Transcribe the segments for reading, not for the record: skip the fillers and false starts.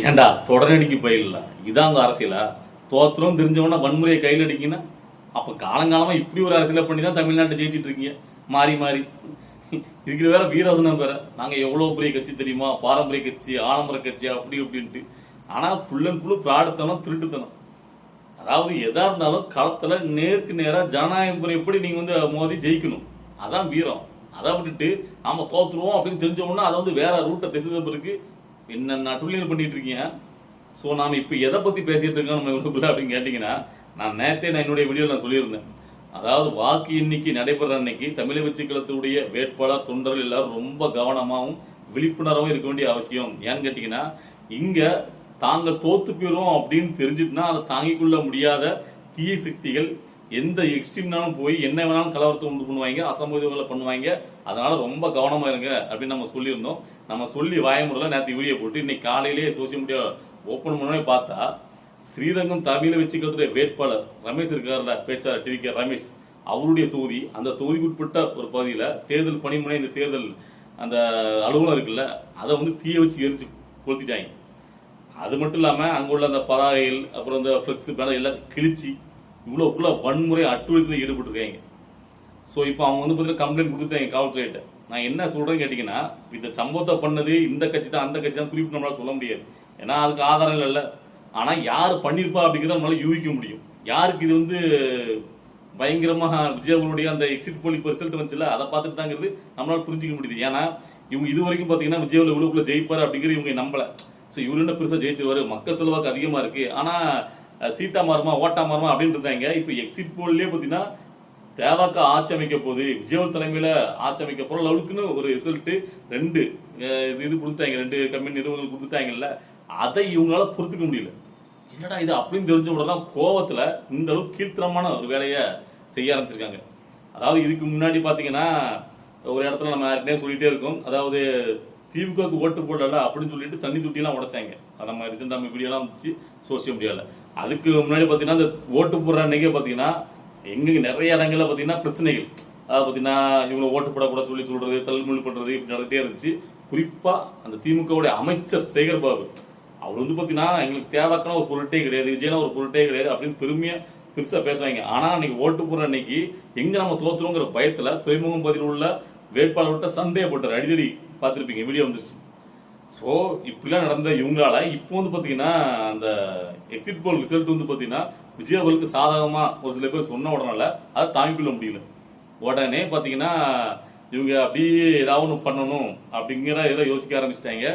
ஏண்டா தொடரடிக்கு போயிடல இதாங்க அரசியலா? தோத்திரம் தெரிஞ்சவனா வன்முறையை கையில் அடிக்கினா அப்ப காலங்காலமா இப்படி ஒரு அரசியலை பண்ணி தான் தமிழ்நாட்டை ஜெயிச்சிட்டு இருக்கீங்க மாறி மாறி. இதுக்கு வேற வீரவசனம் வேற, நாங்க எவ்வளவு பெரிய கட்சி தெரியுமா, பாரம்பரிய கட்சி, ஆலமர கட்சி, அப்படி இப்படின்ட்டு. ஆனா ஃபுல் அண்ட் ஃபுல் பிராடுத்தனம், திருட்டுத்தனம். அதாவது எதா இருந்தாலும் களத்துல நேருக்கு நேரா ஜனநாயக முறை எப்படி நீங்க மோதி ஜெயிக்கணும், அதான் வீரம். அதை விட்டுட்டு நாம தோத்துருவோம் அப்படின்னு தெரிஞ்சோம்னா அதை வேற ரூட்டை திசை இருக்கு என்னென்ன அட்டுழியல் பண்ணிட்டு இருக்கீங்க. ஸோ நாம இப்போ எதை பத்தி பேசிட்டு இருக்கோம் நம்ம இவனுக்குள்ள அப்படின்னு கேட்டீங்கன்னா, நான் நேற்றே என்னுடைய வீடியோவில் நான் சொல்லியிருந்தேன். அதாவது வாக்கு எண்ணிக்கை நடைபெற அன்னைக்கு தமிழக வெற்றி கழகத்துடைய வேட்பாளர் தொண்டர்கள் எல்லாரும் ரொம்ப கவனமாகவும் விழிப்புணர்வும் இருக்க வேண்டிய அவசியம். ஏன்னு கேட்டீங்கன்னா, இங்க தாங்கள் தோத்து போயிரும் அப்படின்னு தெரிஞ்சுட்டுனா அதை தாங்கிக் கொள்ள முடியாத தீய சக்திகள் எந்த எக்ஸ்ட்ரீம்னாலும் போய் என்ன வேணாலும் கலவரத்தை உண்டு பண்ணுவாங்க, அசம்பவிதங்களை பண்ணுவாங்க. அதனால ரொம்ப கவனமா இருங்க அப்படின்னு நம்ம சொல்லியிருந்தோம். நம்ம சொல்லி வாயமுறையில் நேற்று வீடியோ போட்டு இன்னைக்கு காலையிலேயே சோசியல் மீடியா ஓப்பன் பண்ணவே பார்த்தா, ஸ்ரீரங்கம் தமிழக வெற்றி கழகத்துடைய வேட்பாளர் ரமேஷ் இருக்கார்ல, பேச்சாளர் டிவிகே ரமேஷ், அவருடைய தொகுதி, அந்த தொகுதிக்குட்பட்ட ஒரு பகுதியில் தேர்தல் பணிமுனை, இந்த தேர்தல் அந்த அலுவலகம் இருக்குல்ல, அதை தீய வச்சு எரிச்சு கொளுத்திட்டாங்க. அது மட்டும் இல்லாமல் அங்கே உள்ள அந்த பதாகைகள், அப்புறம் இந்த ஃப்ளெக்ஸ் பேனர் எல்லாத்தையும் கிழிச்சு இவ்வளோக்குள்ள வன்முறை அட்டுழியத்தில் ஈடுபட்டுருக்காங்க. ஸோ இப்போ அவங்க பார்த்தீங்கன்னா கம்ப்ளைண்ட் கொடுத்துட்டாங்க காவல்துறையிட்ட. நான் என்ன சொல்றேன்னு கேட்டீங்கன்னா, இந்த சம்பவத்தை பண்ணது இந்த கட்சி தான் அந்த கட்சி தான் குறிப்பிட்டு நம்மளால சொல்ல முடியாது, ஏன்னா அதுக்கு ஆதாரங்கள் இல்லை. ஆனால் யார் பண்ணியிருப்பா அப்படிங்கிறத நம்மளால யூகிக்க முடியும். யாருக்கு இது பயங்கரமாக விஜயவர்களுடைய அந்த எக்ஸிட் போல் இப்போ ரிசல்ட் வந்துச்சுல, அதை பார்த்துட்டு தாங்கிறது நம்மளால புரிஞ்சிக்க முடியுது. ஏன்னா இவங்க இது வரைக்கும் பார்த்தீங்கன்னா விஜயவர்கள் இவ்வளோக்குள்ள ஜெயிப்பார் அப்படிங்கிற இவங்க நம்பல. ஸோ இவரு என்ன பெருசாக ஜெயிச்சிருவாரு, மக்கள் செல்வாக்கு அதிகமாக இருக்கு, ஆனால் சீட்டா மாறுமா ஓட்டா மாறுமா அப்படின்னு இருந்தாங்க. இப்போ எக்ஸிட் போல்லேயே பார்த்தீங்கன்னா தேவாக்க ஆட்சி அமைக்க போகுது, விஜயவல் தலைமையில ஆட்சி அமைக்க போற லெவலுக்குன்னு ஒரு ரிசல்ட் ரெண்டு இது கொடுத்தாங்க, ரெண்டு கம்பெனி நிறுவனங்கள் கொடுத்துட்டாங்கல்ல. அதை இவங்களால பொறுத்துக்க முடியல. என்னடா இது அப்படின்னு தெரிஞ்ச உடனே கோவத்துல இந்த அளவுக்கு கீழ்த்தரமான ஒரு வேலையை செய்ய ஆரம்பிச்சிருக்காங்க. அதாவது இதுக்கு முன்னாடி பாத்தீங்கன்னா ஒரு இடத்துல நம்ம யாருக்குனே சொல்லிட்டே இருக்கோம், அதாவது திமுகவுக்கு ஓட்டு போடல அப்படின்னு சொல்லிட்டு தண்ணி தொட்டியெல்லாம் உடைச்சாங்க. அது நம்ம ரீசெண்டா நம்ம வீடியோலாம் வந்துச்சு சோசியல் மீடியாவில். அதுக்கு முன்னாடி பார்த்தீங்கன்னா இந்த ஓட்டு போடுற அன்னைக்கே பார்த்தீங்கன்னா எங்க நிறைய இடங்கள்ல பார்த்தீங்கன்னா பிரச்சனைகள், அதாவது பார்த்தீங்கன்னா இவங்க ஓட்டு போடக்கூடாது சொல்லி சொல்றது, தள்ளுமொழி பண்றது இப்படி நடந்துட்டே இருந்துச்சு. குறிப்பா அந்த திமுகவுடைய அமைச்சர் சேகர் பாபு அவர் பார்த்தீங்கன்னா எங்களுக்கு தேவைக்கான ஒரு பொருட்டே கிடையாது, விஜயனா ஒரு பொருட்டே கிடையாது அப்படின்னு பெருமையா பெருசா பேசுவாங்க. ஆனா அன்னைக்கு ஓட்டு போடுற அன்னைக்கு எங்க நம்ம தோத்துறோங்கிற பயத்துல துறைமுகம் பகுதியில் உள்ள வேட்பாளர்கிட்ட சந்தேகப்பட்டார், அடிதடி பார்த்துருப்பீங்க, வீடியோ வந்துருச்சு. ஸோ இப்படிலாம் நடந்த இவங்களால இப்போ பார்த்தீங்கன்னா அந்த எக்ஸிட் போல் ரிசல்ட் பார்த்தீங்கன்னா விஜயவர்களுக்கு சாதகமா ஒரு சில பேர் சொன்ன உடனால அதை தாங்கிக்கொள்ள முடியல. உடனே பார்த்தீங்கன்னா இவங்க அப்படியே ஏதாவது ஒன்று பண்ணணும் அப்படிங்கிற இதெல்லாம் யோசிக்க ஆரம்பிச்சிட்டாங்க.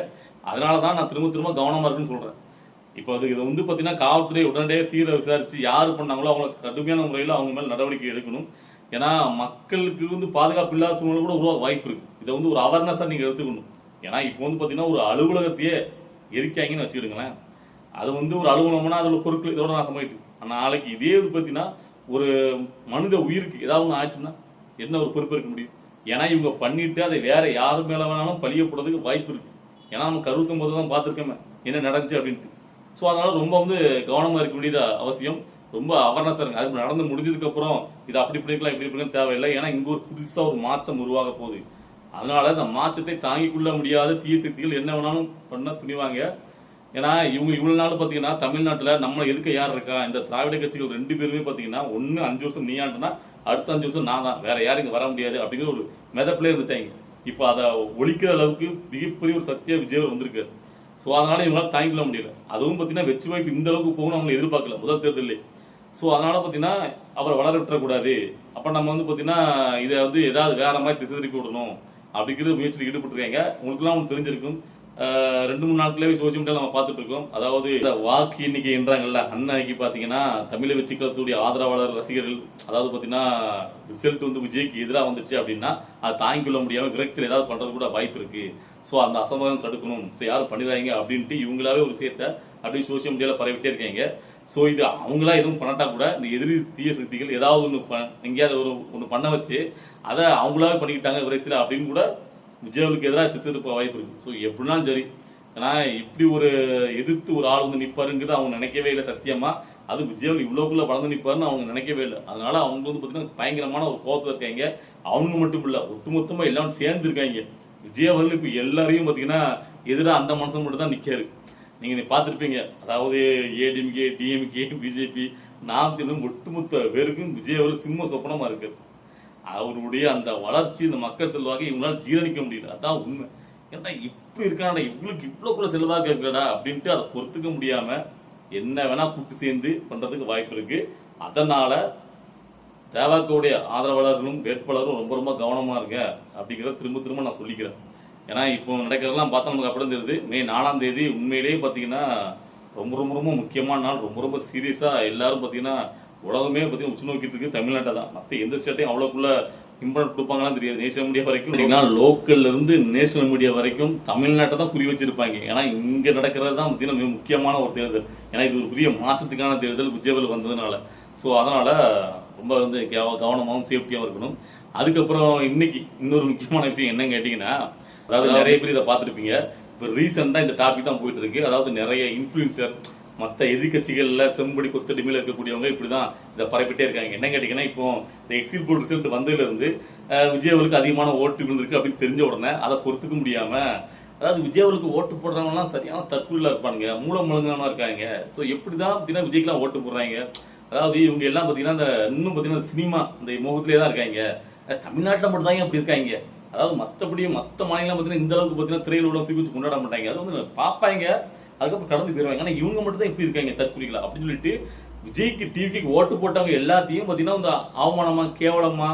அதனால தான் நான் திரும்ப திரும்ப கவனமா இருக்குன்னு சொல்றேன். இப்போ அதுக்கு இதை பார்த்தீங்கன்னா காவல்துறை உடனடியாக தீர விசாரிச்சு யார் பண்ணாங்களோ அவங்களுக்கு கடுமையான முறையில் அவங்க மேல் நடவடிக்கை எடுக்கணும். ஏன்னா மக்களுக்கு பாதுகாப்பு இல்லாத சூழ்நிலை கூட உருவாக வாய்ப்பு இருக்கு. இதை ஒரு அவேர்னஸா நீங்க எடுத்துக்கணும். ஏன்னா இப்போ பார்த்தீங்கன்னா ஒரு அலுவலகத்தையே எரிக்காங்கன்னு வச்சுக்கிடுங்களேன். அது ஒரு அலுவலகம்னா அதோட பொருட்கள் இதோட நான் சமைட்டு நாளைக்கு இதே பார்த்தீங்கன்னா ஒரு மனித உயிருக்கு ஏதாவது ஒன்று ஆச்சுன்னா என்ன ஒரு பொறுப்பு இருக்க முடியும்? ஏன்னா இவங்க பண்ணிட்டு அதை வேற யாரு மேல வேணாலும் பழியப்படுறதுக்கு வாய்ப்பு இருக்கு. ஏன்னா நம்ம கரூர் சம்பவத்தை தான் பார்த்துருக்கோமே என்ன நடந்துச்சு அப்படின்ட்டு. ஸோ அதனால ரொம்ப கவனமா இருக்க வேண்டியது அவசியம். ரொம்ப அவேர்னஸா இருக்கு. அது நடந்து முடிஞ்சதுக்கு அப்புறம் இது அப்படி பண்ணிக்கலாம் இப்படி பண்ணிக்கலாம் தேவையில்லை. ஏன்னா இங்க ஒரு புதுசா ஒரு மாற்றம் உருவாக போகுது. அதனால இந்த மாற்றத்தை தாங்கிக் கொள்ள முடியாத தீய சக்திகள் என்ன வேணாலும் பண்ண துணிவாங்க. ஏன்னா இவங்க இவ்வளவு நாள் பாத்தீங்கன்னா தமிழ்நாட்டில் நம்மளை எதுக்க யார் இருக்கா, இந்த திராவிட கட்சிகள் ரெண்டு பேருமே பாத்தீங்கன்னா ஒன்னு 5 வருஷம் நீ ஆண்டுனா அடுத்த 5 வருஷம் நான் தான், வேற யாரும் இங்க வர முடியாது அப்படிங்கிற ஒரு மெதப்பிலே இருந்துட்டாங்க. இப்போ அதை ஒழிக்கிற அளவுக்கு மிகப்பெரிய ஒரு சக்தியா விஜய் வந்திருக்கு. ஸோ அதனால இவங்களால தாங்கிக் கொள்ள முடியல. அதுவும் பாத்தீங்கன்னா வெற்றி வாய்ப்பு இந்த அளவுக்கு போகணும் அவங்க எதிர்பார்க்கல முதல் தேர்தலே. ஸோ அதனால பார்த்தீங்கன்னா அவரை வளர விட்டுறக்கூடாது, அப்போ நம்ம பார்த்தீங்கன்னா இதை ஏதாவது வேற மாதிரி திசை திருப்பி விடணும் அப்படிங்கிற முயற்சியில் ஈடுபட்டுருக்காங்க. உங்களுக்குலாம் தெரிஞ்சிருக்கும், 2-3 நாட்களாவே சோசியல் மீடியாவில் நம்ம பார்த்துட்டு இருக்கோம். அதாவது இந்த வாக்கு எண்ணிக்கை என்றாங்கல்ல, அன்னைக்கு பார்த்தீங்கன்னா தமிழக வெற்றி கழகத்துடைய ஆதரவாளர் ரசிகர்கள், அதாவது பார்த்தீங்கன்னா ரிசல்ட் விஜய்க்கு எதிராக வந்துச்சு அப்படின்னா அதை தாங்கிக் கொள்ள முடியாமல் விரக்தியில் ஏதாவது பண்றது கூட வாய்ப்பு இருக்கு. ஸோ அந்த அசம்பாவிதம் தடுக்கணும், ஸோ யாரும் பண்ணிடுறாங்க அப்படின்ட்டு இவங்களாவே ஒரு விஷயத்த அப்படியே சோசியல் மீடியாவில் பரவிட்டே இருக்காங்க. ஸோ இது அவங்களா எதுவும் பண்ணட்டா கூட இந்த எதிரி தீய சக்திகள் ஏதாவது எங்கேயாவது ஒன்று பண்ண வச்சு அதை அவங்களாவே பண்ணிக்கிட்டாங்க விரைத்தில் அப்படின்னு கூட விஜயவர்களுக்கு எதிராக திசை திருப்ப வாய்ப்பு இருக்கு. ஸோ எப்படினாலும் சரி, ஏன்னா இப்படி ஒரு எதிர்த்து ஒரு ஆள் நிற்பாருங்கிறது அவங்க நினைக்கவே இல்லை சத்தியமா. அது விஜயவர்கள் இவ்வளோக்குள்ள வளர்ந்து நிற்பாருன்னு அவங்க நினைக்கவே இல்லை. அதனால அவங்க பார்த்தீங்கன்னா பயங்கரமான ஒரு கோபத்தில் இருக்காங்க. அவங்க மட்டும் இல்லை, ஒட்டுமொத்தமாக எல்லாரும் சேர்ந்து இருக்காங்க. விஜயவர்கள் இப்போ எல்லாரையும் பார்த்தீங்கன்னா எதிராக அந்த மனுஷன் மட்டும் தான் நிற்காரு. நீங்க பார்த்துருப்பீங்க. அதாவது ஏடிஎம்கே, டிஎம்கே, பிஜேபி, நாம் தமிழ் ஒட்டுமொத்த பேருக்கும் விஜய் அவர் சிம்ம சொப்பனமா இருக்கு. அவருடைய அந்த வளர்ச்சி, இந்த மக்கள் செல்வாக்கு இவங்களால ஜீரணிக்க முடியல. அதான் உண்மை. ஏன்னா இப்படி இருக்காடா, இவங்களுக்கு இவ்வளவுக்குள்ள செல்வாக்கு இருக்குடா அப்படின்ட்டு அதை பொறுத்துக்க முடியாம என்ன வேணா கூட்டு சேர்ந்து பண்றதுக்கு வாய்ப்பு இருக்கு. அதனால தேவாக்கோடைய ஆதரவாளர்களும் வேட்பாளரும் ரொம்ப ரொம்ப கவனமா இருங்க அப்படிங்கிறத திரும்ப திரும்ப நான் சொல்லிக்கிறேன். ஏன்னா இப்போ நடக்கிறதெல்லாம் பார்த்தா நமக்கு அப்படி தெரியுது. மே 4ஆம் தேதி உண்மையிலேயே பார்த்தீங்கன்னா ரொம்ப ரொம்ப ரொம்ப முக்கியமான நாள். ரொம்ப ரொம்ப சீரியஸா எல்லாரும் பார்த்தீங்கன்னா உலகமே பார்த்தீங்கன்னா உச்சு நோக்கிட்டு இருக்கு தமிழ்நாட்டை தான். மற்ற எந்த ஸ்டேட்டையும் அவ்வளோக்குள்ள இம்பார்ட்டன்ட் கொடுப்பாங்களான்னு தெரியாது. நேஷனல் மீடியா வரைக்கும் லோக்கல்ல இருந்து நேஷனல் மீடியா வரைக்கும் தமிழ்நாட்டை தான் குறி வச்சிருப்பாங்க. ஏன்னா இங்க நடக்கிறது தான் பார்த்தீங்கன்னா மிக முக்கியமான ஒரு தேர்தல். ஏன்னா இது ஒரு பெரிய மாசத்துக்கான தேர்தல் விஜயவேல் வந்ததுனால. ஸோ அதனால ரொம்ப வந்து கவனமாகவும் சேஃப்டியாகவும் இருக்கணும். அதுக்கப்புறம் இன்னைக்கு இன்னொரு முக்கியமான விஷயம் என்னன்னு கேட்டீங்கன்னா, அதாவது நிறைய பேர் இதை பார்த்துருப்பீங்க. இப்போ ரீசெண்டாக இந்த டாபிக் தான் போயிட்டு இருக்கு. அதாவது நிறைய இன்ஃப்ளூயன்சர் மற்ற எதிர்கட்சிகள்ல செம்படி கொத்தடிமையில இருக்கக்கூடியவங்க இப்படிதான் இதை பரப்பிட்டே இருக்காங்க. என்ன கேட்டீங்கன்னா, இப்போ இந்த எக்ஸிட் போல் ரிசல்ட் வந்ததுல இருந்து விஜயவலுக்கு அதிகமான ஓட்டு விழுந்திருக்கு அப்படின்னு தெரிஞ்ச உடனே அதை பொறுத்துக்க முடியாம, அதாவது விஜயவலுக்கு ஓட்டு போடுறவங்கலாம் சரியான தற்கொலை இருப்பானுங்க, மூலம் முழுங்கமா இருக்காங்க. ஸோ எப்படிதான் பார்த்தீங்கன்னா விஜய்க்குலாம் ஓட்டு போடுறாங்க. அதாவது இவங்க எல்லாம் பார்த்தீங்கன்னா இந்த இன்னும் பார்த்தீங்கன்னா சினிமா இந்த முகத்திலே தான் இருக்காங்க. தமிழ்நாட்டில் மட்டும் தான் அப்படி இருக்காங்க. அதாவது மற்றபடி மற்ற மாநிலம் பார்த்தீங்கன்னா இந்த அளவுக்கு பார்த்தீங்கன்னா திரையில் உள்ள தூக்கி வச்சு கொண்டாட மாட்டாங்க. அது வந்து பார்ப்பாங்க, அதுக்கப்புறம் கடந்து போயிருவாங்க. ஆனால் இவங்க மட்டும் தான் இப்படி இருக்காங்க தற்கொலைகளா அப்படின்னு சொல்லிட்டு விஜய்க்கு டிவிக்கு ஓட்டு போட்டவங்க எல்லாத்தையும் பார்த்தீங்கன்னா இந்த அவமானமா கேவலமா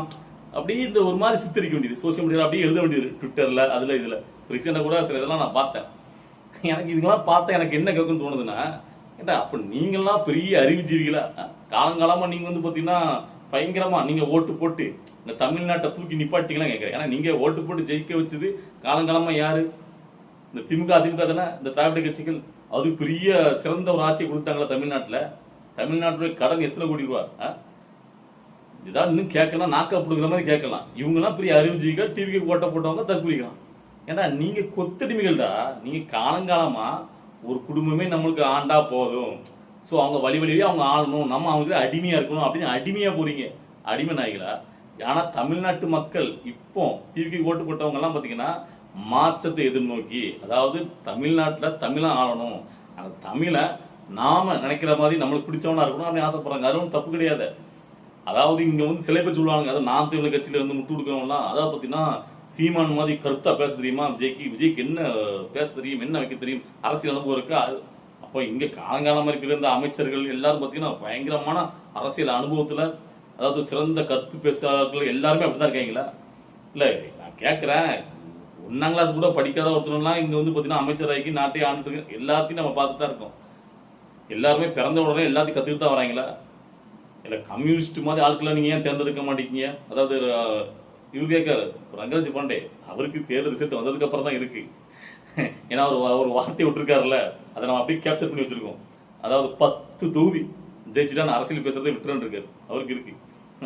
அப்படியே இந்த ஒரு மாதிரி சித்தரிக்க வேண்டியது, சோசியல் மீடியாவில் அப்படியே எழுத வேண்டியது, ட்விட்டர்ல அதுல இதுல. ரீசெண்டாக கூட சில இதெல்லாம் நான் பார்த்தேன். எனக்கு இதுக்கெல்லாம் பார்த்தா எனக்கு என்ன கேட்குன்னு தோணுதுன்னா, ஏண்டா அப்ப நீங்கெல்லாம் பெரிய அறிவுஜீவிகளா? காலங்காலமா நீங்க வந்து பாத்தீங்கன்னா பயங்கரமா நீங்க ஓட்டு போட்டு இந்த தமிழ்நாட்டை தூக்கி நிப்பாட்டிக்கலாம் கேட்கிறேன். ஏன்னா நீங்க ஓட்டு போட்டு ஜெயிக்க வச்சது காலங்காலமா யாரு? இந்த திமுக அதிமுக தானே, இந்த திராவிட கட்சிகள். அது பெரிய சிறந்த ஒரு ஆட்சியை கொடுத்தாங்களா தமிழ்நாட்டுல? தமிழ்நாட்டுடைய கடன் எத்தனை கோடி ரூபா? இதான் இன்னும் கேட்கலாம், நாக்க அப்படிங்கிற மாதிரி கேட்கலாம். இவங்க எல்லாம் பெரிய அறிவுஜீவிகள், டிவிக்கு ஓட்ட போட்டவங்க தற்கொலைக்கலாம். ஏன்னா நீங்க கொத்தடிமைகள்டா. நீங்க காலங்காலமா ஒரு குடும்பமே நம்மளுக்கு ஆண்டா போதும், ஸோ அவங்க வழி வழியே அவங்க ஆளணும், நம்ம அவங்க அடிமையா இருக்கணும் அப்படின்னு அடிமையா போறீங்க. அடிமை நாய்களா? ஆனா தமிழ்நாட்டு மக்கள் இப்போ டிவிக்கு ஓட்டு போட்டவங்க எல்லாம் பாத்தீங்கன்னா மாற்றத்தை எதிர்நோக்கி, அதாவது தமிழ்நாட்டில் தமிழை ஆளணும், அந்த தமிழை நாம நினைக்கிற மாதிரி நம்மளுக்கு பிடிச்சவனா இருக்கணும் அப்படின்னு ஆசைப்படுறாங்க. அதுவும் தப்பு கிடையாது. அதாவது இங்க வந்து சில பேர் சொல்லுவாங்க, அதாவது நாம் தமிழ் கட்சியில இருந்து முட்டு கொடுக்கறவங்கலாம் அதாவது பாத்தீங்கன்னா சீமான் மாதிரி கருத்தா பேச தெரியுமா விஜய்க்கு என்ன பேச தெரியும், என்ன வைக்க தெரியும், அரசியல் அனுபவம் இருக்கா? அப்போ இங்க காலங்காலமா இருக்கிற இந்த அமைச்சர்கள் எல்லாரும் பாத்தீங்கன்னா பயங்கரமான அரசியல் அனுபவத்துல, அதாவது சிறந்த கருத்து பேசாளர்கள் எல்லாருமே அப்படிதான் இருக்காங்களா? இல்ல நான் கேட்கிறேன், 1ஆம் கிளாஸ் கூட படிக்காத ஒருத்தர்லாம் இங்க வந்து பாத்தீங்கன்னா அமைச்சராகி நாட்டை ஆண்டு எல்லாத்தையும் நம்ம பார்த்துட்டு தான் இருக்கோம். எல்லாருமே பிறந்த உடனே எல்லாத்தையும் கத்துக்கிட்டு தான் வராங்களா? இல்ல கம்யூனிஸ்ட் மாதிரி ஆட்களை நீங்க ஏன் தேர்ந்தெடுக்க மாட்டேங்க? அதாவது இவர் கேட்காரு ரங்கராஜ் பாண்டே, அவருக்கு தேர்தல் ரிசல்ட் வந்ததுக்கு அப்புறம் தான் இருக்கு. ஏன்னா ஒரு வார்த்தை விட்டுருக்காருல்ல, அதை நம்ம அப்படியே கேப்சர் பண்ணி வச்சிருக்கோம். அதாவது 10 தொகுதி ஜெயிச்சுட்டான அரசியல் பேசுறதை விட்டுறன்னு இருக்காரு, அவருக்கு இருக்கு.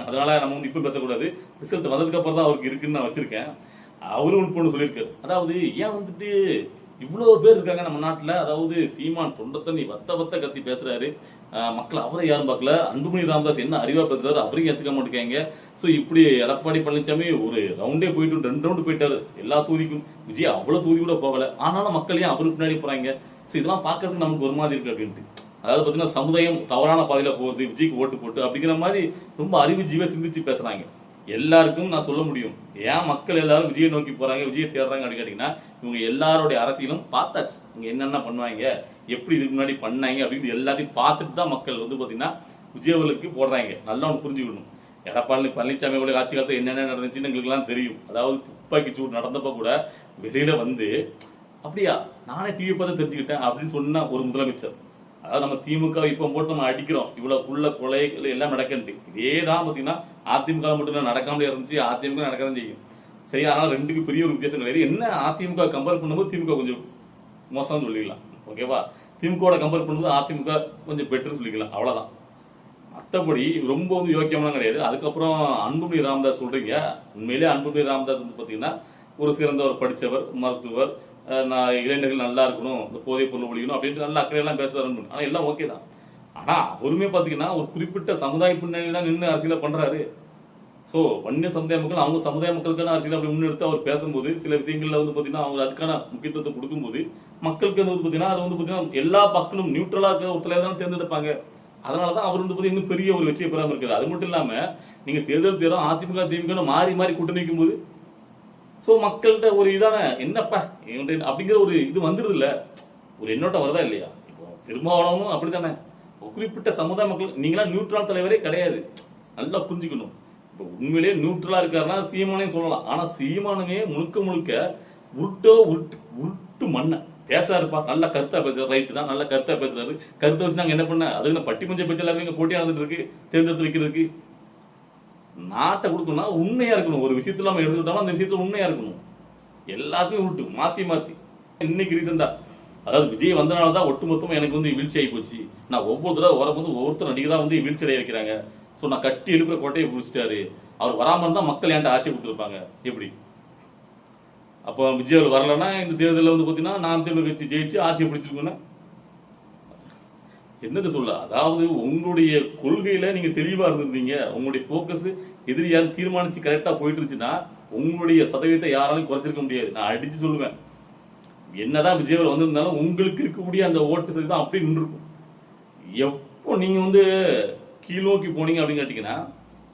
அதனால நம்ம வந்து இப்ப பேசக்கூடாது, ரிசல்ட் வந்ததுக்கு அப்புறம் தான் அவருக்கு இருக்குன்னு நான் வச்சிருக்கேன். அவரு ஒன்று சொல்லியிருக்காரு. அதாவது ஏன் வந்துட்டு இவ்வளவு பேர் இருக்காங்க நம்ம நாட்டுல, அதாவது சீமான் தொண்டை தண்ணி வத்த கத்தி பேசுறாரு, மக்கள் அவரை யாரும் பார்க்கல, அன்புமணி ராமதாஸ் என்ன அறிவா பேசுறாரு அவரையும் ஏத்துக்க மாட்டேங்க. சோ இப்படி எடப்பாடி பழனிசாமி ஒரு ரவுண்டே போயிட்டு 2 ரவுண்டு போயிட்டாரு எல்லா தொகுதிக்கும். விஜய் அவ்வளவு தொகுதி கூட போகல, ஆனாலும் மக்கள் ஏன் அவருக்கு பின்னாடி போறாங்க? சோ இதெல்லாம் பாக்குறதுக்கு நமக்கு ஒரு மாதிரி இருக்கு அப்படின்ட்டு. அதாவது பாத்தீங்கன்னா சமுதாயம் தவறான பாதையில போகுது, விஜய்க்கு ஓட்டு போட்டு அப்படிங்கிற மாதிரி ரொம்ப அறிவு ஜீவ சிந்திச்சு பேசுறாங்க. எல்லாருக்கும் நான் சொல்ல முடியும், ஏன் மக்கள் எல்லாரும் விஜயை நோக்கி போறாங்க, விஜயை தேடுறாங்க அப்படின்னு கேட்டீங்கன்னா, இவங்க எல்லாரோடைய அரசியலும் பார்த்தாச்சு. இவங்க என்னென்ன பண்ணுவாங்க, எப்படி இதுக்கு முன்னாடி பண்ணாங்க அப்படின்னு எல்லாத்தையும் பார்த்துட்டு தான் மக்கள் வந்து பாத்தீங்கன்னா விஜயவலுக்கு போடுறாங்க. நல்லா ஒன்று புரிஞ்சுக்கணும். எடப்பாடி பழனிசாமி கூட ஆட்சி காலத்தில் என்னென்ன நடந்துச்சுன்னு எங்களுக்கு எல்லாம் தெரியும். அதாவது துப்பாக்கி சூடு நடந்தப்ப கூட வெளியில வந்து அப்படியா நானே டிவி பார்த்து தெரிஞ்சுக்கிட்டேன் அப்படின்னு சொன்ன ஒரு முதலமைச்சர். அதாவது நம்ம திமுக இப்ப போட்டு நம்ம அடிக்கிறோம், இவ்வளவுக்குள்ள கொலைகள் எல்லாம் நடக்கன்ட்டு. இதேதான் பாத்தீங்கன்னா அதிமுக மட்டும் நடக்காமலே இருந்துச்சு, அதிமுக நடக்கதான் செய்யும். சரி, அதனால ரெண்டுக்கு பெரிய ஒரு வித்தியாசம் கிடையாது. என்ன அதிமுக கம்பேர் பண்ணும்போது திமுக கொஞ்சம் மோசம்னு சொல்லிக்கலாம், ஓகேவா? திமுக கம்பேர் பண்ணும்போது அதிமுக கொஞ்சம் பெட்டர் சொல்லிக்கலாம், அவ்வளவுதான். மற்றபடி ரொம்ப வந்து யோக்கியம்லாம் கிடையாது. அதுக்கப்புறம் அன்புமணி ராமதாஸ் சொல்றீங்க, உண்மையிலேயே அன்புமணி ராமதாஸ் வந்து பாத்தீங்கன்னா ஒரு சிறந்த ஒரு படித்தவர், மருத்துவர், இளைஞர்கள் நல்லா இருக்கணும், இந்த போதைப் பொருள் ஒழிக்கணும் அப்படின்ட்டு நல்ல அக்கறையெல்லாம் பேசுறாரு. ஆனா எல்லாம் ஓகே தான். ஆனா அவருமே பாத்தீங்கன்னா ஒரு குறிப்பிட்ட சமுதாய பின்னணியில நின்று அரசியல பண்றாரு. ஸோ வன்னிய சமுதாய மக்கள் அவங்க சமுதாய மக்களுக்கான அரசியல் அப்படி முன்னெடுத்து அவர் பேசும்போது சில விஷயங்கள்ல வந்து பார்த்தீங்கன்னா அவங்க அதுக்கான முக்கியத்துவத்தை கொடுக்கும்போது மக்களுக்கு வந்து பார்த்தீங்கன்னா அது வந்து பார்த்தீங்கன்னா எல்லா மக்களும் நியூட்ரலாக ஒரு தலைவர் தான் தேர்ந்தெடுப்பாங்க. அதனாலதான் அவர் வந்து பார்த்தீங்கன்னா பெரிய ஒரு வெற்றியை பெறாம இருக்காரு. அது மட்டும் இல்லாம நீங்க தேர்தல் தேர்தல் அதிமுக திமுக மாறி மாறி கூட்டணி வைக்கும் போது ஸோ மக்கள்கிட்ட ஒரு இதான என்னப்பா அப்படிங்கிற ஒரு இது வந்துருது இல்ல, ஒரு எண்ணோட்டம் வருதா இல்லையா? இப்போ திருமாவளவனும் அப்படித்தானே, குறிப்பிட்ட சமுதாய மக்கள் நீங்களா நியூட்ரல் தலைவரே கிடையாது, நல்லா புரிஞ்சுக்கணும். இப்போ உண்மையிலேயே நியூட்ரலா இருக்காருன்னா சீமானையும் சொல்லலாம். ஆனா சீமானுமே முழுக்க முழுக்க உருட்டு மண்ண பேசாருப்பா, நல்லா கருத்தா பேசுறாரு, ரைட்டு தான், நல்லா கருத்தா பேசுறாரு. கருத்தை வச்சு நாங்க என்ன பண்ண, அது பட்டி பஞ்ச பேச்சு எல்லாருமே இங்க போட்டியா நடந்துட்டு இருக்கு தேர்ந்தெடுத்து வைக்கிறதுக்கு. நாட்டை கொடுக்கணும்னா உண்மையா இருக்கணும். ஒரு விஷயத்துல நம்ம எடுத்துக்கிட்டோம்னா அந்த விஷயத்துல உண்மையா இருக்கணும். எல்லாத்தையும் விட்டு மாத்தி மாத்தி இன்னைக்கு ரீசெண்டா அதாவது விஜய் வந்தனாலதான் ஒட்டுமொத்தமா எனக்கு வந்து வீழ்ச்சி ஆகி போச்சு. நான் ஒவ்வொரு தடவை வரும்போது ஒவ்வொருத்தர் நடிகரா வந்து வீழ்ச்சி அடைய வைக்கிறாங்க. ஸோ நான் கட்டி எழுப்புற கோட்டையை பிடிச்சிட்டாரு. அவர் வராம இருந்தா மக்கள் என்கிட்ட ஆட்சி கொடுத்துருப்பாங்க. எப்படி அப்போ விஜய் அவர் வரலன்னா இந்த தேர்தலில் வந்து பார்த்தீங்கன்னா நான் தேர்தல் கட்சி ஜெயிச்சு ஆட்சியை பிடிச்சிருக்கோன்னா என்னது சொல்ல? அதாவது உங்களுடைய கொள்கையில நீங்க தெளிவா இருந்திருந்தீங்க, உங்களுடைய போக்கஸ் எதிரியாரும் தீர்மானிச்சு கரெக்டா போயிட்டு இருந்துச்சுன்னா உங்களுடைய சதவீதத்தை யாராலும் குறைச்சிருக்க முடியாது. நான் அடிச்சு சொல்லுவேன், என்னதான் விஜய் அவர் வந்திருந்தாலும் உங்களுக்கு இருக்கக்கூடிய அந்த ஓட்டு சதவீதம் அப்படி நின்றுருக்கும். எப்போ நீங்க வந்து கீழ்நோக்கி போனீங்க அப்படின்னு கேட்டீங்கன்னா,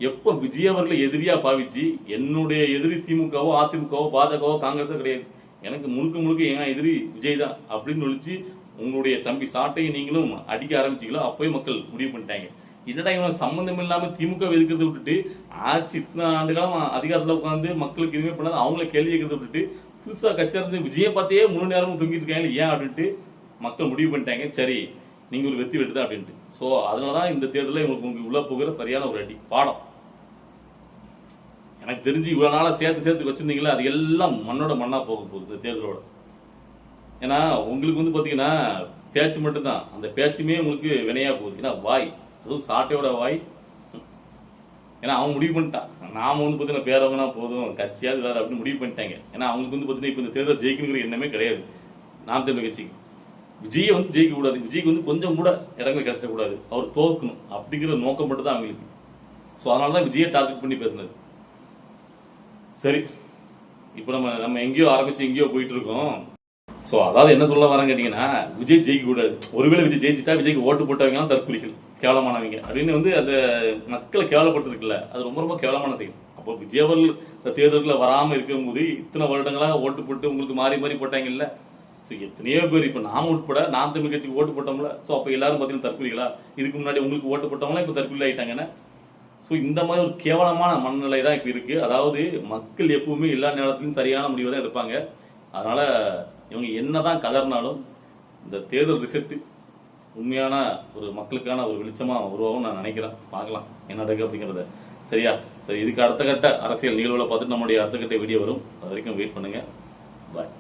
எப்போ விஜய் அவர்களை எதிரியா பாவிச்சு என்னுடைய எதிரி திமுகவோ அதிமுகவோ பாஜகவோ காங்கிரஸோ கிடையாது, எனக்கு முழுக்க முழுக்க என் எதிரி விஜய் தான் அப்படின்னு சொல்லிச்சு உங்களுடைய தம்பி சாட்டையை நீங்களும் அடிக்க ஆரம்பிச்சீங்களோ அப்போயே மக்கள் முடிவு பண்ணிட்டாங்க. என்னடா இவன் சம்பந்தம் இல்லாம திமுக எதிர்க்கிறத விட்டுட்டு ஆட்சி இத்தனை ஆண்டு காலம் அதிகாரத்தில் உட்காந்து மக்களுக்கு எதுவுமே பண்ணாது அவங்கள கேள்வி கேட்கறத விட்டுட்டு புதுசா கட்சி ஆரம்பிச்சு விஜயை பார்த்தே முழு நேரமும் தூங்கிட்டு இருக்காங்க ஏன் அப்படின்ட்டு மக்கள் முடிவு பண்ணிட்டாங்க. சரி நீங்க ஒரு வெற்றி வெட்டுதான் அப்படின்ட்டு. ஸோ அதனாலதான் இந்த தேர்தலில் உங்களுக்கு உள்ள போகிற சரியான ஒரு அடி பாடம். எனக்கு தெரிஞ்சு இவ்வளவு நாளா சேர்த்து வச்சிருந்தீங்களா அது எல்லாம் மண்ணோட மண்ணா போக போகுது இந்த தேர்தலோட. ஏன்னா உங்களுக்கு வந்து பாத்தீங்கன்னா பேச்சு மட்டும்தான், அந்த பேச்சுமே உங்களுக்கு வினையா போகுது. ஏன்னா வாய், அதுவும் சாட்டையோட வாய். ஏன்னா அவன் முடிவு பண்ணிட்டான், நாம வந்து பாத்தீங்கன்னா பேரவங்கன்னா போதும் கட்சியாவது ஏதாவது அப்படின்னு முடிவு பண்ணிட்டாங்க. ஏன்னா அவங்களுக்கு வந்து பாத்தீங்கன்னா இப்ப இந்த தேர்தல் ஜெயிக்கணுங்கிற எண்ணமே கிடையாது. நாம் தேர்தல் கட்சிக்கு விஜயை வந்து ஜெயிக்க கூடாது, விஜய்க்கு வந்து கொஞ்சம் கூட இடங்கள் கிடைச்சக்கூடாது, அவர் தோக்கணும் அப்படிங்கிற நோக்கம் மட்டும் தான் அவங்களுக்கு. ஸோ அதனாலதான் விஜயை டார்கெட் பண்ணி பேசினது. சரி இப்போ நம்ம எங்கேயோ ஆரம்பிச்சு எங்கேயோ போயிட்டு இருக்கோம். ஸோ அதாவது என்ன சொல்ல வராங்க கேட்டீங்கன்னா, விஜய் ஜெயிக்க கூடாது, ஒருவேளை விஜய் ஜெயிச்சுட்டா விஜய்க்கு ஓட்டு போட்டவங்க தற்கொலைகள் கேவலமானவங்க அப்படின்னு வந்து அந்த மக்களை கேவலப்படுத்திருக்குல்ல, அது ரொம்ப ரொம்ப கேவலமான செய்யும். அப்போ விஜய் அவர்கள் தேர்தல்களை வராமல் இருக்கும்போது இத்தனை வருடங்களாக ஓட்டு போட்டு உங்களுக்கு மாறி மாறி போட்டாங்க இல்ல. ஸோ எத்தனையோ பேர் இப்போ நாம உட்பட நாம் தமிழ் கட்சிக்கு ஓட்டு போட்டோம்ல, ஸோ அப்போ எல்லாரும் பார்த்தீங்கன்னா தற்கொலைகளா, இதுக்கு முன்னாடி உங்களுக்கு ஓட்டு போட்டவங்களா இப்போ தற்கொலை ஆயிட்டாங்கன்னா. ஸோ இந்த மாதிரி ஒரு கேவலமான மனநிலை தான் இப்போ இருக்கு. அதாவது மக்கள் எப்பவுமே எல்லா நேரத்திலும் சரியான முடிவை தான் எடுப்பாங்க. அதனால இவங்க என்னதான் கதறினாலும் இந்த தேர்தல் ரிசல்ட் உண்மையான ஒரு மக்களுக்கான ஒரு வெளிச்சமா உருவாகும் நான் நினைக்கிறேன். பார்க்கலாம் என்ன நடக்கு அப்படிங்கிறத. சரியா? சரி, இதுக்கு அடுத்த கட்ட அரசியல் நிகழ்வுகளை பார்த்துட்டு நம்மளுடைய அடுத்த கட்ட வீடியோ வரும். அது வரைக்கும் வெயிட் பண்ணுங்க. பாய்.